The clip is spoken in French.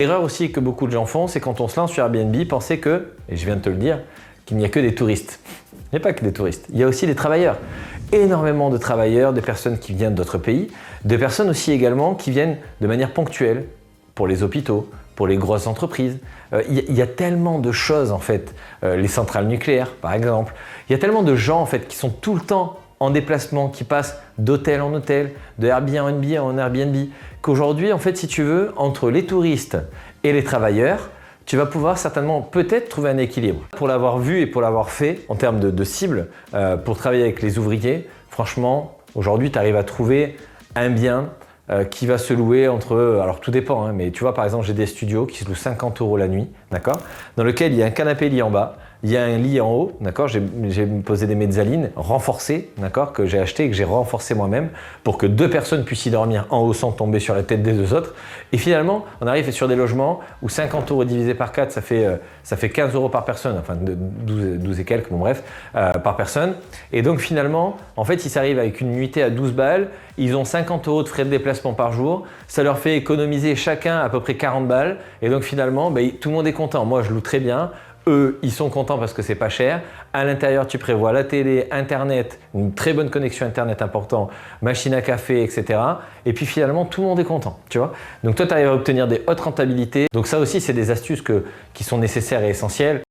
L'erreur aussi que beaucoup de gens font, c'est quand on se lance sur Airbnb, penser que, et je viens de te le dire, qu'il n'y a que des touristes. Il n'y a pas que des touristes, il y a aussi des travailleurs. Énormément de travailleurs, de personnes qui viennent d'autres pays, de personnes aussi également qui viennent de manière ponctuelle pour les hôpitaux, pour les grosses entreprises. Il y a tellement de choses en fait, les centrales nucléaires par exemple. Il y a tellement de gens en fait qui sont tout le temps en déplacement, qui passent d'hôtel en hôtel, de Airbnb en Airbnb, qu'aujourd'hui, en fait, si tu veux, entre les touristes et les travailleurs, tu vas pouvoir certainement peut-être trouver un équilibre. Pour l'avoir vu et pour l'avoir fait en termes de cible, pour travailler avec les ouvriers, franchement, aujourd'hui, tu arrives à trouver un bien qui va se louer entre, alors tout dépend, hein, mais tu vois, par exemple, j'ai des studios qui se louent 50 € la nuit, d'accord, dans lequel il y a un canapé-lit en bas, il y a un lit en haut, d'accord. J'ai posé des mezzanines renforcées, d'accord, que j'ai acheté et que j'ai renforcé moi-même pour que 2 personnes puissent y dormir en haut sans tomber sur la tête des 2 autres. Et finalement, on arrive sur des logements où 50 € divisé par 4, ça fait 15 € par personne, enfin 12 et quelques, bon bref, par personne. Et donc finalement, en fait, ils s'arrivent avec une nuitée à 12 balles, ils ont 50 € de frais de déplacement par jour, ça leur fait économiser chacun à peu près 40 balles. Et donc finalement, tout le monde est content. Moi, je loue très bien. Eux, ils sont contents parce que c'est pas cher. À l'intérieur, tu prévois la télé, Internet, une très bonne connexion Internet important, machine à café, etc. Et puis finalement, tout le monde est content, tu vois. Donc toi, tu arrives à obtenir des hautes rentabilités. Donc ça aussi, c'est des astuces qui sont nécessaires et essentielles.